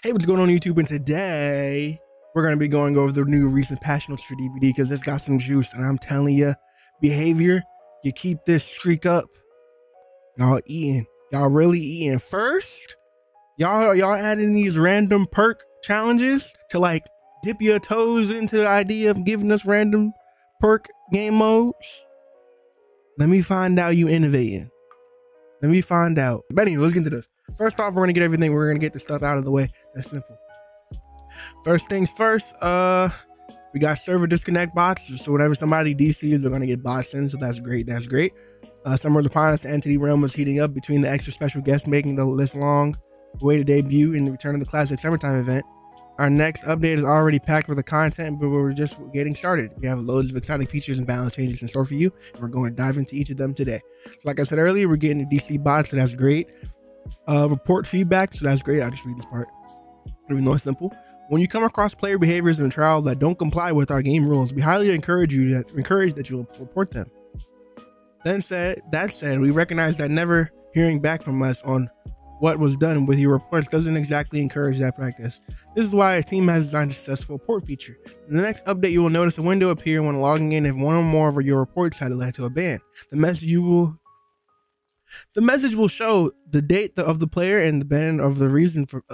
Hey, what's going on YouTube? And today we're going to be going over the new recent patch notes for DBD because it's got some juice, and I'm telling you, behavior, you keep this streak up, y'all eating, y'all really eating. First, y'all adding these random perk challenges to like dip your toes into the idea of giving us random perk game modes. Let me find out you innovating. Let me find out. But anyway, let's get into this. First off, we're gonna get everything. We're gonna get the stuff out of the way. That's simple. First things first. We got server disconnect bots. So whenever somebody DCs, they're gonna get bots in. So that's great. That's great. Summer's upon us. The entity realm was heating up between the extra special guests making the list long way to debut in the return of the classic summertime event. Our next update is already packed with the content, but we're just getting started. We have loads of exciting features and balance changes in store for you, and we're going to dive into each of them today. So like I said earlier, we're getting the DC bots, so that's great. Report feedback, so that's great. I'll just read this part, even though it's simple. When you come across player behaviors in trial that don't comply with our game rules, we highly encourage that you report them. That said, we recognize that never hearing back from us on what was done with your reports doesn't exactly encourage that practice. This is why a team has designed a successful report feature. In the next update, you will notice a window appear when logging in if one or more of your reports had led to a ban. The message will show the date of the player and the ban of the reason for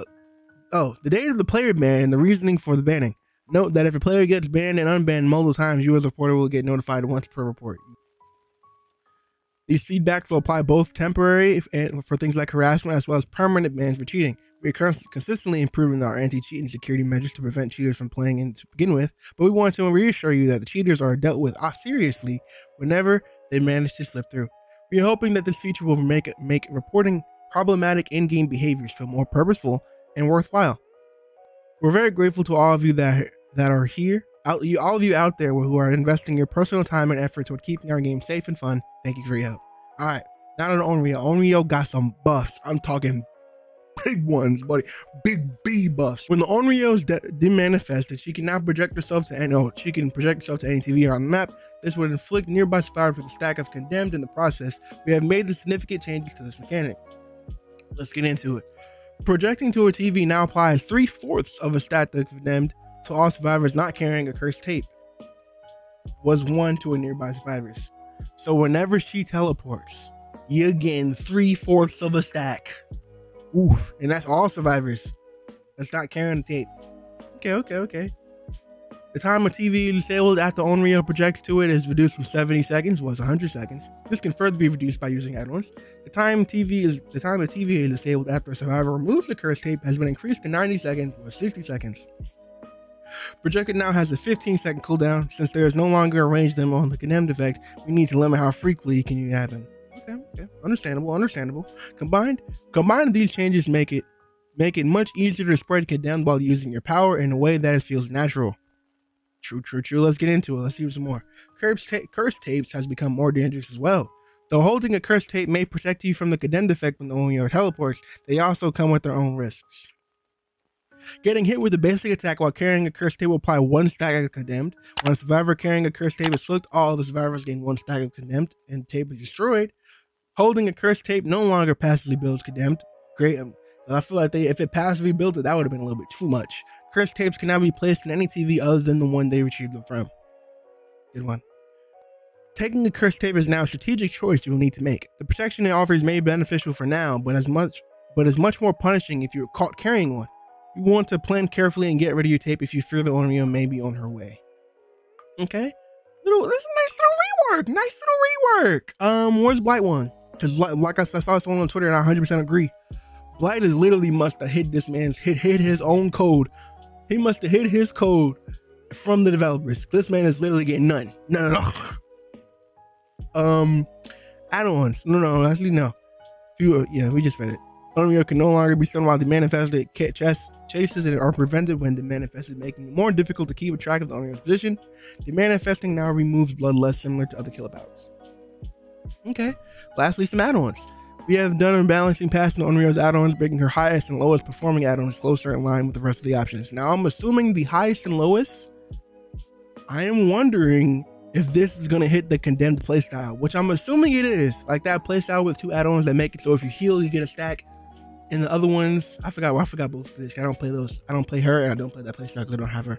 the date of the player ban and the reasoning for the banning. Note that if a player gets banned and unbanned multiple times, you as a reporter will get notified once per report. These feedbacks will apply both temporary and for things like harassment as well as permanent bans for cheating. We are consistently improving our anti-cheating security measures to prevent cheaters from playing in to begin with, but we want to reassure you that the cheaters are dealt with seriously whenever they manage to slip through. We are hoping that this feature will make reporting problematic in-game behaviors feel more purposeful and worthwhile. We're very grateful to all of you that are here, all of you out there who are investing your personal time and effort toward keeping our game safe and fun. Thank you for your help. All right, now to Onryo. Onryo got some buffs. I'm talking big ones, buddy. Big B buffs. When the Onryo's demanifested, she can now project herself to any TV around the map. This would inflict nearby survivors with a stack of condemned. In the process, we have made the significant changes to this mechanic. Let's get into it. Projecting to a TV now applies 3/4 of a stat to condemned to all survivors not carrying a cursed tape. Was 1 to a nearby survivors. So whenever she teleports, you're getting 3/4 of a stack. Oof, and that's all survivors. That's not carrying the tape. Okay. The time a TV is disabled after Onryo projects to it is reduced from 70 seconds was 100 seconds. This can further be reduced by using add-ons. The time a TV is disabled after a survivor removes the cursed tape has been increased to 90 seconds or 60 seconds. Projected now has a 15-second cooldown. Since there is no longer a range limit on the condemned effect, we need to limit how frequently can you happen. Okay. Understandable. Combined, these changes make it much easier to spread condemned while using your power in a way that feels natural. True. Let's get into it. Let's see some more. Cursed tapes has become more dangerous as well. Though holding a cursed tape may protect you from the condemned effect when Onryo teleports, they also come with their own risks. Getting hit with a basic attack while carrying a cursed tape will apply 1 stack of condemned. When a survivor carrying a cursed tape is flicked, all the survivors gain 1 stack of condemned and the tape is destroyed. Holding a cursed tape no longer passively builds condemned. Great. I feel like if it passively built it, that would have been a little bit too much. Cursed tapes can now be placed in any TV other than the one they retrieved them from. Good one. Taking a cursed tape is now a strategic choice you will need to make. The protection it offers may be beneficial for now, but is much more punishing if you're caught carrying one. You want to plan carefully and get rid of your tape if you fear the Onryo may be on her way. Okay. This is a nice little rework. Where's Blight one? Because like I saw someone on Twitter and I 100% agree. Blight is literally must have hit this man's hit his own code. He must have hit his code from the developers. This man is literally getting none. No. Add-ons. No. Actually, no. We just read it. Onryo can no longer be sent while the manifested chases and are prevented when the manifested, making it more difficult to keep track of the Onryo's position. The manifesting now removes bloodlust similar to other killer powers. Okay. Lastly, some add-ons. We have done a balancing passing Onryo's add-ons, bringing her highest and lowest performing add-ons closer in line with the rest of the options. Now, I'm assuming the highest and lowest. I am wondering if this is going to hit the condemned playstyle, which I'm assuming it is. Like that playstyle with 2 add-ons that make it so if you heal, you get a stack. And the other ones, I forgot both of this. I don't play those. I don't play her, and I don't play that playstyle because I don't have her.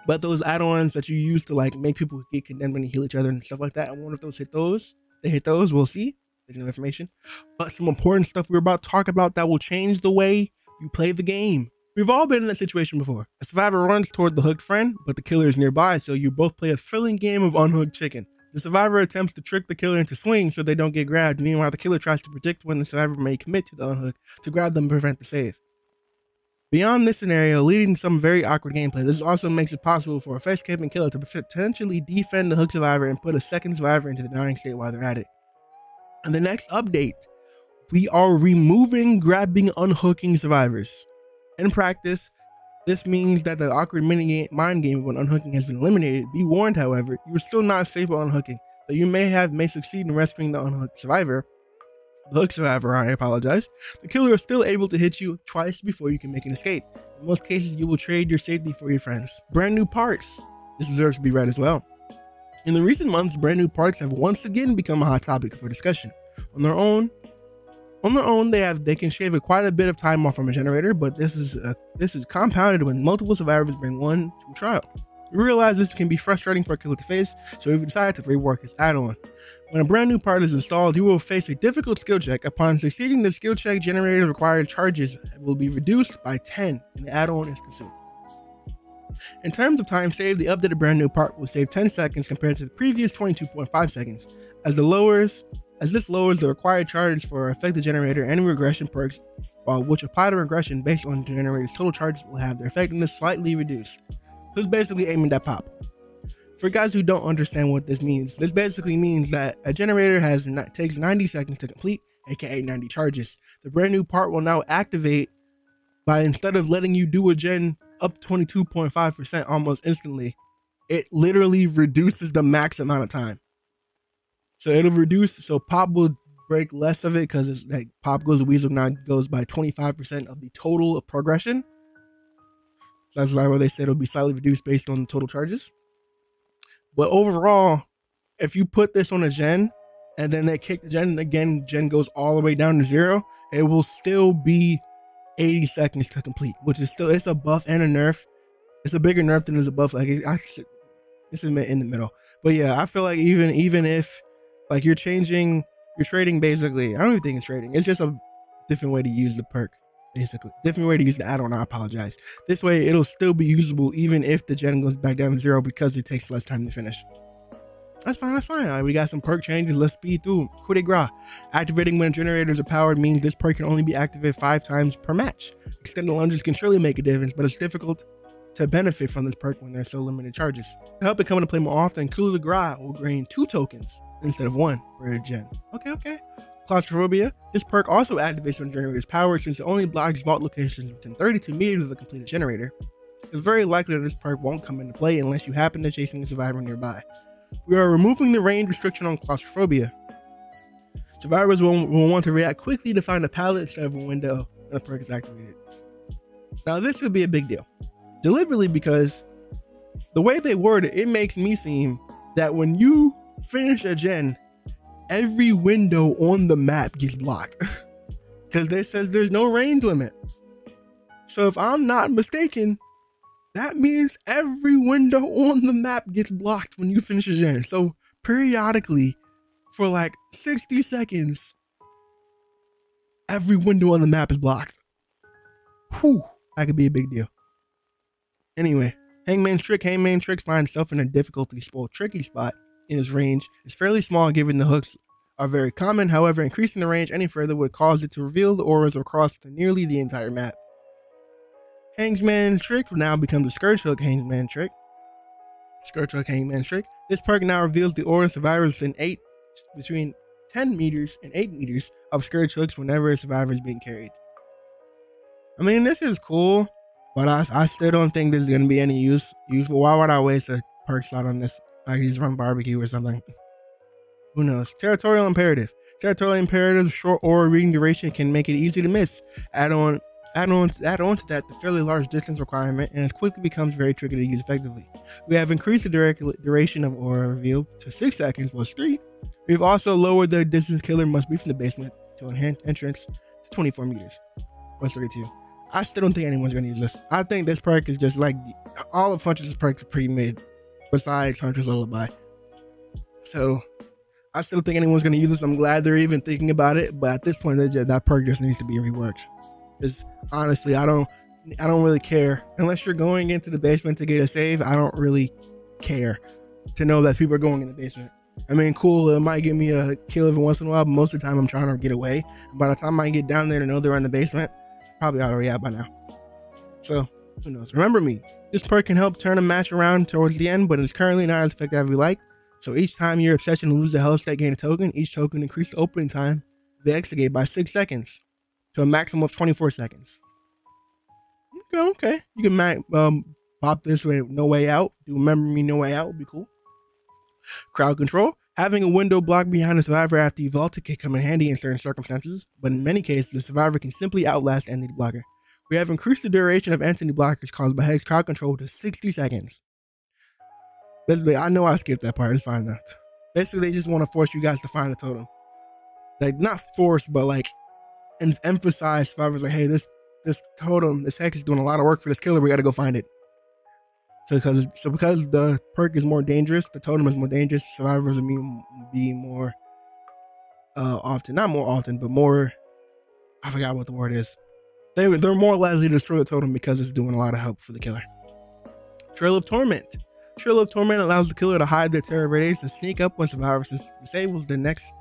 But those add-ons that you use to like make people get condemned when they heal each other and stuff like that, I wonder if those hit those. They hit those, we'll see. There's no information. But some important stuff we're about to talk about that will change the way you play the game. We've all been in that situation before. A survivor runs toward the hooked friend, but the killer is nearby, so you both play a thrilling game of unhooked chicken. The survivor attempts to trick the killer into swinging so they don't get grabbed. Meanwhile, the killer tries to predict when the survivor may commit to the unhook to grab them and prevent the save. Beyond this scenario, leading to some very awkward gameplay, this also makes it possible for a face-capping killer to potentially defend the hooked survivor and put a second survivor into the dying state while they're at it. In the next update, we are removing grabbing unhooking survivors. In practice, this means that the awkward mind game when unhooking has been eliminated. Be warned, however, you are still not safe while unhooking, so you may succeed in rescuing the unhooked survivor. The hooked survivor, I apologize. The killer is still able to hit you twice before you can make an escape. In most cases, you will trade your safety for your friends. Brand new parts. This deserves to be read as well. In the recent months, brand new parts have once again become a hot topic for discussion. On their own, they can shave quite a bit of time off from a generator, but this is compounded when multiple survivors bring one to a trial. We realize this can be frustrating for a killer to face, so we've decided to rework this add-on. When a brand new part is installed, you will face a difficult skill check. Upon succeeding the skill check, generator required charges will be reduced by 10, and the add-on is consumed. In terms of time saved, the updated brand new part will save 10 seconds compared to the previous 22.5 seconds. As this lowers the required charges for affected generator and regression perks, which apply to regression based on the generator's total charges will have their effectiveness slightly reduced. So it's basically aiming at pop. For guys who don't understand what this means, this basically means that a generator takes 90 seconds to complete, aka 90 charges. The brand new part will now activate by, instead of letting you do a gen up to 22.5% almost instantly, it literally reduces the max amount of time. So it'll reduce, so pop will break less of it because it's like pop goes to weasel now goes by 25% of the total of progression. So that's why they said it'll be slightly reduced based on the total charges. But overall, if you put this on a gen and then they kick the gen and again, gen goes all the way down to 0, it will still be 80 seconds to complete, which is still, it's a buff and a nerf. It's a bigger nerf than it's a buff. Like it's in the middle. But yeah, I feel like even if like you're trading basically, I don't even think it's trading. It's just a different way to use the perk, basically. Different way to use the add-on, I apologize. This way, it'll still be usable even if the gen goes back down to 0 because it takes less time to finish. That's fine, that's fine. All right, we got some perk changes. Let's speed through. Coup de grace. Activating when generators are powered means this perk can only be activated 5 times per match. Extended lunges can surely make a difference, but it's difficult to benefit from this perk when there's so limited charges. To help it come into play more often, Coup de grace will gain 2 tokens instead of 1 per gen. Okay. Claustrophobia. This perk also activates when generator's powered since it only blocks vault locations within 32 meters of the completed generator. It's very likely that this perk won't come into play unless you happen to chasing a survivor nearby. We are removing the range restriction on claustrophobia. Survivors will want to react quickly to find a pallet instead of a window when the perk is activated. Now this could be a big deal. Deliberately, because the way they word it, it makes me seem that when you finish a gen, every window on the map gets blocked because it says there's no range limit. So if I'm not mistaken, that means every window on the map gets blocked when you finish a gen. So periodically, for like 60 seconds, every window on the map is blocked. Whew, that could be a big deal. Anyway, Hangman's Trick. Hangman's Trick finds itself in a difficulty tricky spot in his range. It's fairly small given the hooks are very common. However, increasing the range any further would cause it to reveal the auras across nearly the entire map. Hangman's Trick now becomes a Scourge Hook Hangman's Trick. Scourge Hook Hangman's Trick. This perk now reveals the aura survivors between 10 meters and 8 meters of Scourge Hooks whenever a survivor is being carried. I mean, this is cool, but I still don't think this is going to be any useful. Why would I waste a perk slot on this? Like he's run barbecue or something. Who knows? Territorial Imperative. Territorial Imperative's short aura reading duration can make it easy to miss. Add on to that the fairly large distance requirement, and it quickly becomes very tricky to use effectively. We have increased the duration of aura reveal to 6 seconds plus 3. We've also lowered the distance killer must be from the basement to an entrance to 24 meters. Plus 32. I still don't think anyone's gonna use this. I think this perk is just like all of Hunter's perks are pretty mid, besides Hunter's Lullaby. So I still think anyone's gonna use this. I'm glad they're even thinking about it, but at this point, that perk just needs to be reworked. Because honestly, I don't really care unless you're going into the basement to get a save. I don't really care to know that people are going in the basement. I mean, cool, it might give me a kill every once in a while, but most of the time I'm trying to get away. And by the time I get down there to know they're in the basement, probably already out by now. So who knows? Remember me, this perk can help turn a match around towards the end, but it's currently not as effective as we like. So each time your obsession loses a health stat, gain a token. Each token increases the opening time of the exit gate by 6 seconds to a maximum of 24 seconds. Okay. You can pop this with No Way Out. Do Remember Me No Way Out would be cool. Crowd control. Having a window block behind the survivor after you vault can come in handy in certain circumstances, but in many cases, the survivor can simply outlast entity blocker. We have increased the duration of entity blockers caused by Hex crowd control to 60 seconds. Basically, I know I skipped that part. It's fine though. Basically, they just want to force you guys to find the totem. Like, not force, but like, and emphasize survivors like, hey, this totem, this Hex is doing a lot of work for this killer. We got to go find it. So because the perk is more dangerous, the totem is more dangerous, survivors will be more often, not more often, but more, I forgot what the word is. They're more likely to destroy the totem because it's doing a lot of help for the killer. Trail of Torment. Trail of Torment allows the killer to hide their terror radius and sneak up when survivors disables the next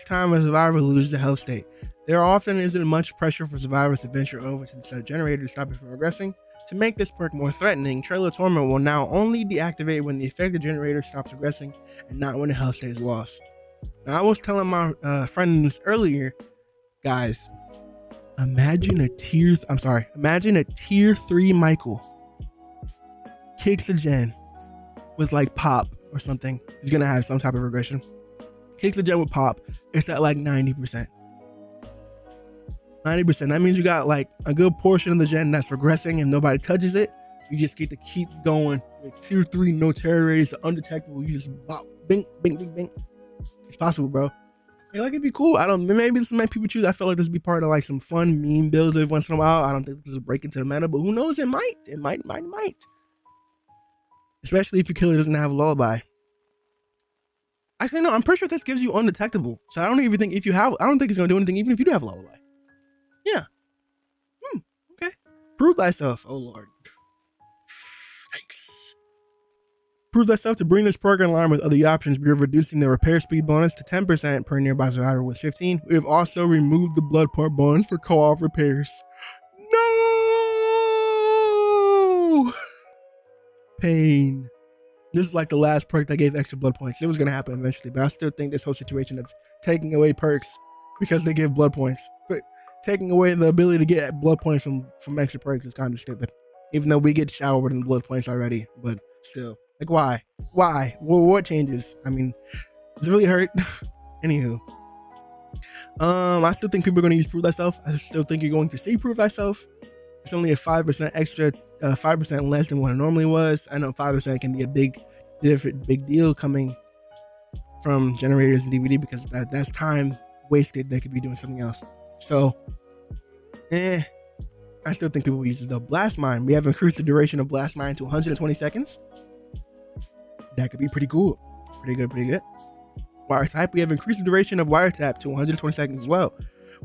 time a survivor loses a health state. There often isn't much pressure for survivors to venture over to the set generator to stop it from regressing. To make this perk more threatening, Trail of Torment will now only deactivate when the affected generator stops regressing and not when the health state is lost. Now, I was telling my friends earlier, guys, imagine a tier 3 Michael kicks a gen with like pop or something. He's gonna have some type of regression. Kicks a gen with pop. It's at like 90%. 90%. That means you got like a good portion of the gen that's regressing and nobody touches it. You just get to keep going with tier 3, no terror radius, undetectable. You just bop, bing, bing, bing, bing. It's possible, bro. I feel like it'd be cool. Maybe this might people choose. I feel like this would be part of like some fun meme builds every once in a while. I don't think this is a break into the meta, but who knows? It might. It might. Especially if your killer doesn't have a lullaby. Actually, no, I'm pretty sure this gives you undetectable. So I don't even think I don't think it's gonna do anything even if you do have a lullaby. Yeah. Okay. Prove thyself. Oh Lord. Yikes. Prove thyself. To bring this perk in line with other options, we are reducing the repair speed bonus to 10% per nearby survivor with 15. We have also removed the blood point bonus for co-op repairs. No! Pain. This is like the last perk that gave extra blood points. It was going to happen eventually, but I still think this whole situation of taking away perks because they give blood points, but taking away the ability to get blood points from extra perks is kind of stupid. Even though we get showered in blood points already, but still. Like, why? Well, what changes? I mean, does it really hurt? Anywho. I still think people are going to use Prove Thyself. I still think you're going to see Prove Thyself. It's only a 5% extra, 5% less than what it normally was. I know 5% can be a big deal coming from generators and DBD because that's time wasted. They could be doing something else. So, I still think people will use the Blast Mine. We have increased the duration of Blast Mine to 120 seconds. That could be pretty cool. Pretty good. Wiretap. We have increased the duration of Wiretap to 120 seconds as well.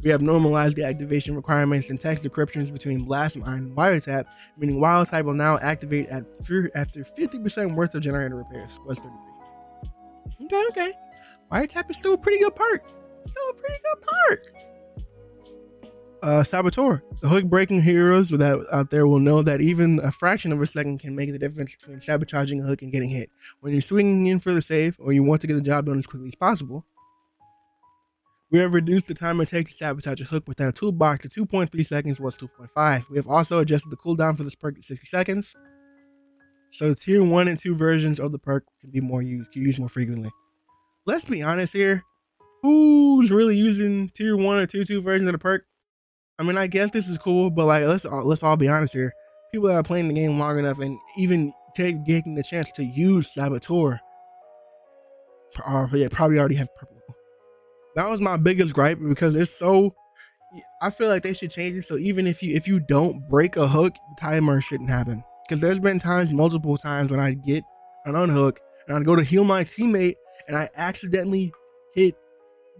We have normalized the activation requirements and text decryptions between Blast Mine and Wiretap, meaning Wiretap will now activate after 50% worth of generator repairs. Was 33. Okay. Wiretap is still a pretty good perk. Saboteur. The hook breaking heroes out there will know that even a fraction of a second can make the difference between sabotaging a hook and getting hit. When you're swinging in for the save or you want to get the job done as quickly as possible, we have reduced the time it takes to sabotage a hook within a toolbox to 2.3 seconds was 2.5. We have also adjusted the cooldown for this perk to 60 seconds. So tier 1 and 2 versions of the perk can be used more frequently. Let's be honest here. Who's really using tier 1 or tier 2 versions of the perk? I mean, I guess this is cool, but like, let's all be honest here. People that are playing the game long enough and even taking the chance to use Saboteur probably already have purple. That was my biggest gripe because it's so. I feel like they should change it so even if you don't break a hook, the timer shouldn't happen. Because there's been times, multiple times, when I get an unhook and I go to heal my teammate and I accidentally hit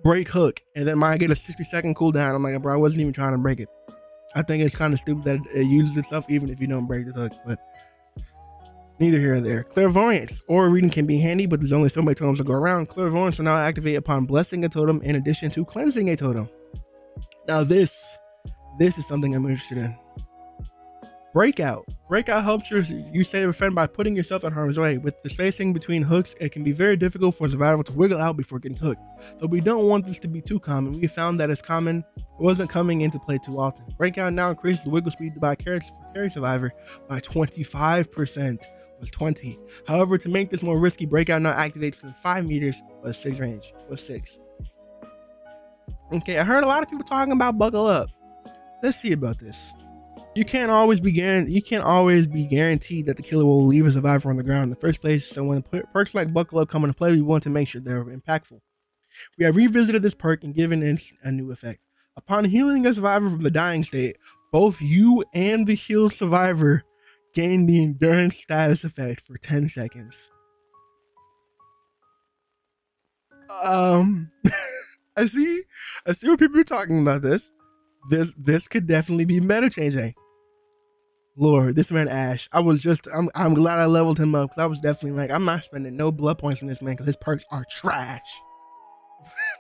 break hook, and then I get a 60-second cooldown. I'm like, bro, I wasn't even trying to break it. I think it's kind of stupid that it uses itself even if you don't break the hook, but neither here nor there. Clairvoyance or reading can be handy, but there's only so many totems to go around. Clairvoyance will now activate upon blessing a totem in addition to cleansing a totem. Now this is something I'm interested in. Breakout. Breakout helps you save a friend by putting yourself in harm's way. With the spacing between hooks, it can be very difficult for a survivor to wiggle out before getting hooked. Though we don't want this to be too common, we found that it wasn't coming into play too often. Breakout now increases the wiggle speed by carry survivor by 25%. Was 20. However, to make this more risky, Breakout now activates within 5 meters plus 6 range. Was 6. Okay, I heard a lot of people talking about buckle up. Let's see about this. You can't always be guaranteed that the killer will leave a survivor on the ground in the first place. So when perks like buckle up come into play, we want to make sure they're impactful. We have revisited this perk and given it a new effect. Upon healing a survivor from the dying state, both you and the healed survivor gain the endurance status effect for 10 seconds. I see what people are talking about this. This could definitely be meta changing. Lord, this man Ash. I'm glad I leveled him up, because I was definitely like, I'm not spending no blood points on this man because his perks are trash.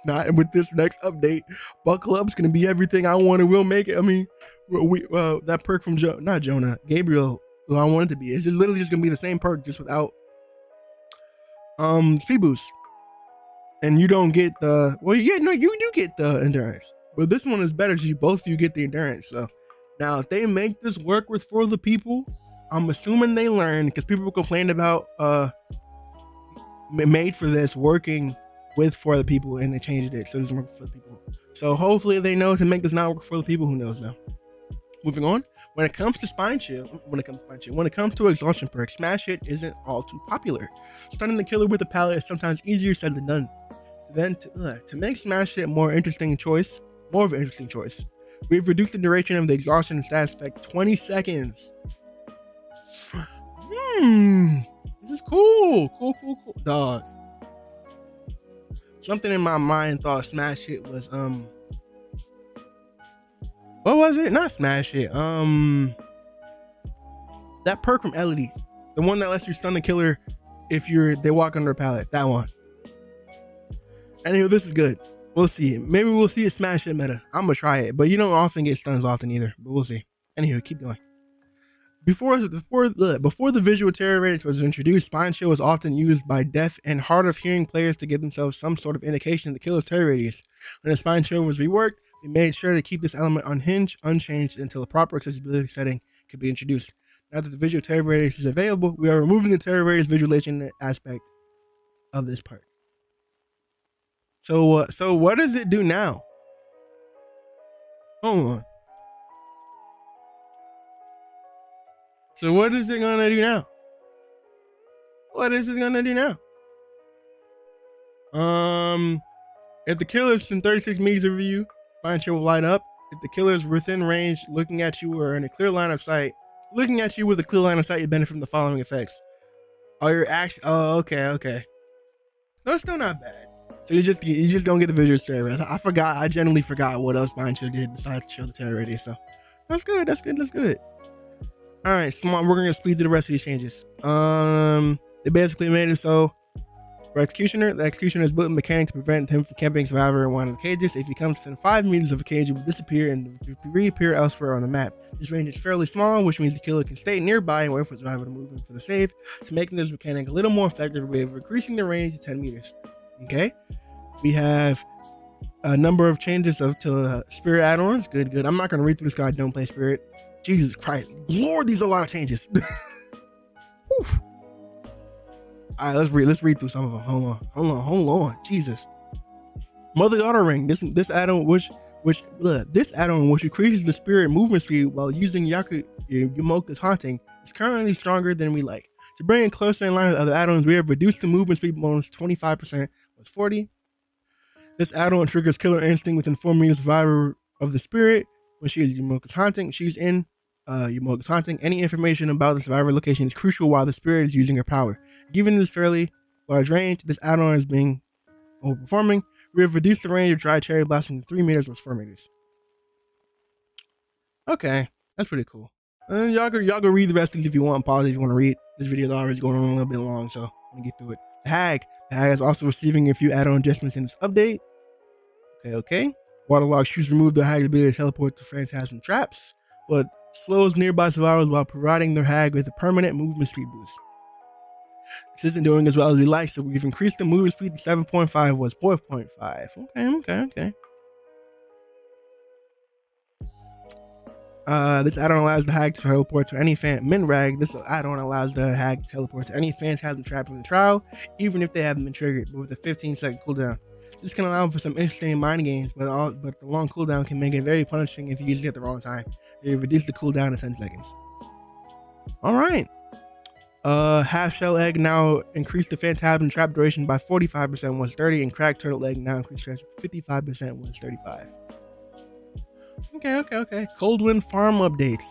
Not with this next update. Buckle up's gonna be everything I want and will make it. I mean, that perk from Gabriel, who I want it to be. It's just literally just gonna be the same perk, just without speed boost. And you don't get the you do get the endurance, but this one is better, so both of you get the endurance. So now, if they make this work for the people, I'm assuming they learn, because people complained about made for this working for the people, and they changed it so it doesn't work for the people. So hopefully they know to make this not work for the people. Who knows now? Moving on. When it comes to exhaustion perks, smash hit isn't all too popular. Stunning the killer with a pallet is sometimes easier said than done. To make smash hit more of an interesting choice, we've reduced the duration of the exhaustion and status effect 20 seconds. This is cool. Cool. Dog. Something in my mind thought smash hit was what was it? Not smash hit. That perk from Elodie, the one that lets you stun the killer if they walk under a pallet. That one. Anyway, this is good. We'll see. Maybe we'll see a smash hit meta. I'm gonna try it, but you don't often get stuns often either. But we'll see. Anywho, keep going. Before the visual terror radius was introduced, Spine Shield was often used by deaf and hard of hearing players to give themselves some sort of indication of the killer's terror radius. When the Spine Shield was reworked, we made sure to keep this element unchanged until a proper accessibility setting could be introduced. Now that the visual terror radius is available, we are removing the terror radius visualization aspect of this part. So what does it do now? Hold on. So what is it gonna do now? If the killer is in 36 meters of you, Spine Shield will light up. If the killer is within range, looking at you or in a clear line of sight, you benefit from the following effects. Okay. No, it's still not bad. So you just don't get the visual terror radius. I genuinely forgot what else Spine Shield did besides show the terror radius. So that's good. All right, we're gonna speed through the rest of these changes. They basically made it so for Executioner, the Executioner has built a mechanic to prevent him from camping survivor in one of the cages. If he comes within 5 meters of a cage, he will disappear and reappear elsewhere on the map. This range is fairly small, which means the killer can stay nearby and wait for the survivor to move in for the save, to making this mechanic a little more effective way of increasing the range to 10 meters. Okay, we have a number of changes to Spirit add-ons. Good. I'm not gonna read through this guy. Don't play Spirit. Jesus Christ, Lord, these are a lot of changes. All right, let's read through some of them. Hold on. Jesus. Mother-daughter ring. This add-on which increases the spirit movement speed while using Yumoka's haunting is currently stronger than we like. To bring it closer in line with other add-ons, we have reduced the movement speed bonus 25%, was 40. This add-on triggers Killer Instinct within 4 meters survivor of the spirit. When she is Yumoka's haunting, she's in Yumoka's haunting. Any information about the survivor location is crucial while the spirit is using her power. Given this fairly large range, this add-on is being overperforming. We have reduced the range of Dry Cherry Blast from 3 meters to 4 meters. Okay, that's pretty cool. Y'all go read the rest of these if you want. Pause if you want to read. This video is already going on a little bit long, so let me get through it. The Hag is also receiving a few add-on adjustments in this update. Okay. Waterlogged shoes remove the Hag's ability to teleport to phantasm traps, but slows nearby survivors while providing their Hag with a permanent movement speed boost. This isn't doing as well as we like, so we've increased the movement speed to 7.5 was 4.5. Okay. This add-on allows the Hag to teleport to any Minrag. This add-on allows the Hag to teleport to any phantasm trap in the trial, even if they haven't been triggered, but with a 15-second cooldown. This can allow for some interesting mind games, but the long cooldown can make it very punishing if you use it at the wrong time. You reduce the cooldown to 10 seconds. Alright. Half Shell Egg now increased the Phantasm trap duration by 45% once 30, and Cracked Turtle Egg now increased 55% once 35. Okay. Cold Wind farm updates.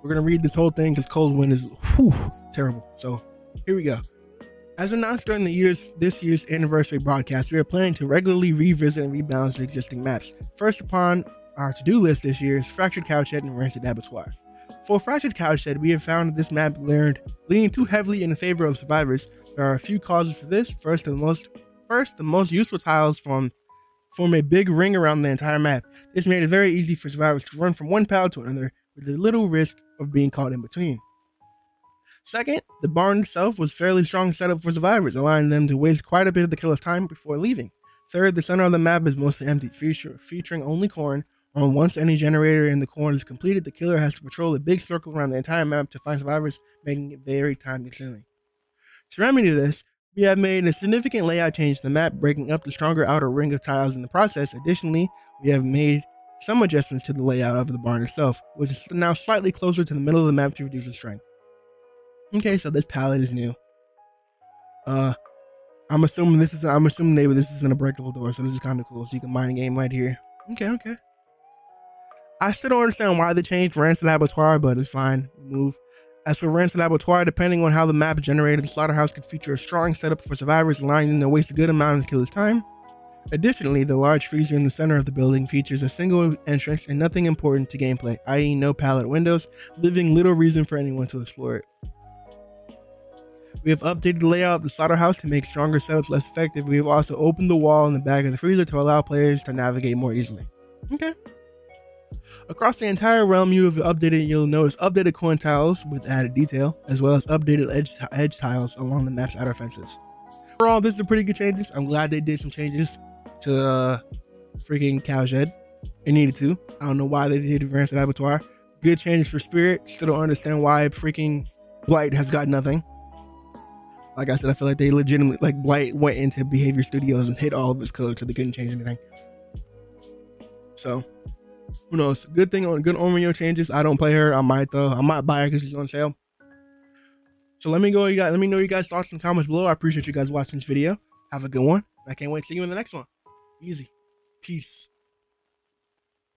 We're gonna read this whole thing because Cold Wind is terrible. So here we go. As announced during this year's anniversary broadcast, we are planning to regularly revisit and rebalance the existing maps. First upon our to-do list this year is Fractured Cowshed and Rancid Abattoir. For Fractured Cowshed, we have found that this map leaning too heavily in favor of survivors. There are a few causes for this. First, the most useful tiles form a big ring around the entire map. This made it very easy for survivors to run from one pile to another with little risk of being caught in between. Second, the barn itself was fairly strong setup for survivors, allowing them to waste quite a bit of the killer's time before leaving. Third, the center of the map is mostly empty, featuring only corn. Once any generator in the corn is completed, the killer has to patrol a big circle around the entire map to find survivors, making it very time-consuming. To remedy this, we have made a significant layout change to the map, breaking up the stronger outer ring of tiles in the process. Additionally, we have made some adjustments to the layout of the barn itself, which is now slightly closer to the middle of the map to reduce its strength. Okay, so this palette is new. I'm assuming this is an unbreakable door, so this is kind of cool. So you can mine a game right here. Okay. I still don't understand why they changed Rancid Abattoir, but it's fine. Move. As for Rancid Abattoir, depending on how the map is generated, the slaughterhouse could feature a strong setup for survivors, allowing them to waste a good amount of the killer's time. Additionally, the large freezer in the center of the building features a single entrance and nothing important to gameplay, i.e. no pallet windows, leaving little reason for anyone to explore it. We have updated the layout of the slaughterhouse to make stronger setups less effective. We have also opened the wall in the back of the freezer to allow players to navigate more easily. Okay. Across the entire realm, you'll notice updated coin tiles with added detail, as well as updated edge tiles along the map's outer fences. Overall, this is pretty good changes. I'm glad they did some changes to freaking Cowshed. It needed to. I don't know why they did Rancid Abattoir. Good changes for Spirit. Still don't understand why freaking Blight has got nothing. Like I said, I feel like they legitimately, like Blight went into Behavior Studios and hit all of his code so they couldn't change anything. So, who knows? Good Onryo changes. I don't play her. I might though. I might buy her because she's on sale. So let me know you guys' thoughts in the comments below. I appreciate you guys watching this video. Have a good one. I can't wait to see you in the next one. Easy. Peace.